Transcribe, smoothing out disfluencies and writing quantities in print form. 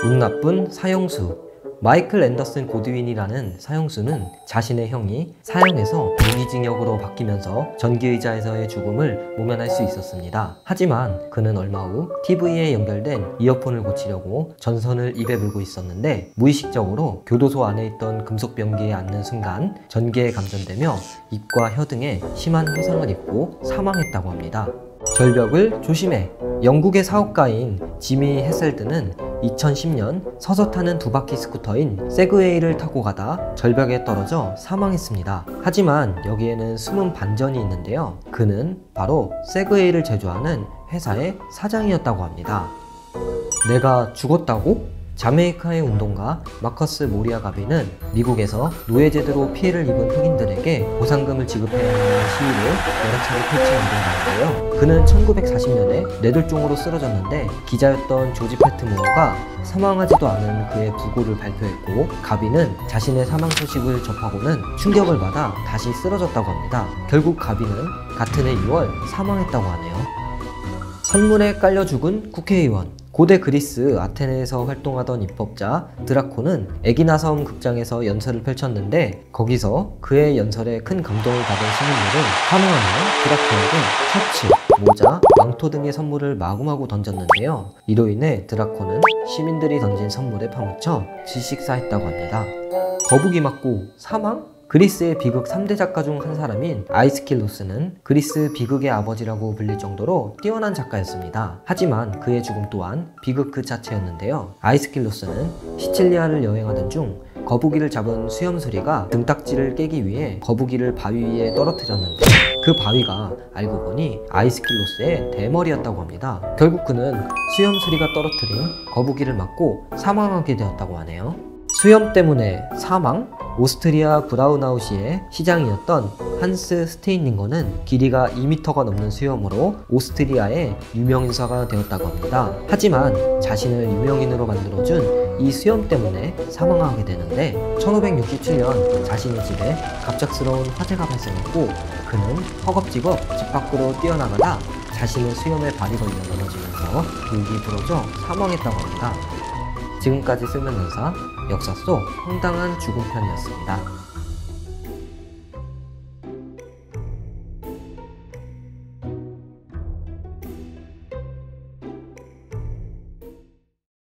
운 나쁜 사형수. 마이클 앤더슨 고드윈이라는 사형수는 자신의 형이 사형에서 무기징역으로 바뀌면서 전기의자에서의 죽음을 모면할 수 있었습니다. 하지만 그는 얼마 후 TV에 연결된 이어폰을 고치려고 전선을 입에 물고 있었는데 무의식적으로 교도소 안에 있던 금속 변기에 앉는 순간 전기에 감전되며 입과 혀 등에 심한 화상을 입고 사망했다고 합니다. 절벽을 조심해. 영국의 사업가인 지미 헤셀드는 2010년 서서 타는 두 바퀴 스쿠터인 세그웨이를 타고 가다 절벽에 떨어져 사망했습니다. 하지만 여기에는 숨은 반전이 있는데요. 그는 바로 세그웨이를 제조하는 회사의 사장이었다고 합니다. 내가 죽었다고? 자메이카의 운동가 마커스 모리아 가비는 미국에서 노예제대로 피해를 입은 흑인들에게 보상금을 지급해야 하는 시위를 여러 차례 펼친 운동가인데요. 그는 1940년에 뇌졸중으로 쓰러졌는데 기자였던 조지 패트모어가 사망하지도 않은 그의 부고를 발표했고, 가비는 자신의 사망 소식을 접하고는 충격을 받아 다시 쓰러졌다고 합니다. 결국 가비는 같은 해 2월 사망했다고 하네요. 선물에 깔려 죽은 국회의원. 고대 그리스 아테네에서 활동하던 입법자 드라코는 에기나 섬 극장에서 연설을 펼쳤는데, 거기서 그의 연설에 큰 감동을 받은 시민들은 환호하며 드라코에게 셔츠, 모자, 망토 등의 선물을 마구마구 던졌는데요. 이로 인해 드라코는 시민들이 던진 선물에 파묻혀 질식사했다고 합니다. 거북이 맞고 사망? 그리스의 비극 3대 작가 중 한 사람인 아이스킬로스는 그리스 비극의 아버지라고 불릴 정도로 뛰어난 작가였습니다. 하지만 그의 죽음 또한 비극 그 자체였는데요. 아이스킬로스는 시칠리아를 여행하던 중 거북이를 잡은 수염수리가 등딱지를 깨기 위해 거북이를 바위 위에 떨어뜨렸는데, 그 바위가 알고 보니 아이스킬로스의 대머리였다고 합니다. 결국 그는 수염수리가 떨어뜨린 거북이를 맞고 사망하게 되었다고 하네요. 수염 때문에 사망? 오스트리아 브라우나우시의 시장이었던 한스 스테인링거는 길이가 2m가 넘는 수염으로 오스트리아의 유명인사가 되었다고 합니다. 하지만 자신을 유명인으로 만들어준 이 수염 때문에 사망하게 되는데, 1567년 자신의 집에 갑작스러운 화재가 발생했고, 그는 허겁지겁 집 밖으로 뛰어나가다 자신의 수염에 발이 걸려 넘어지면서 목이 부러져 사망했다고 합니다. 지금까지 쓸면연사 역사 속 황당한 죽음편이었습니다.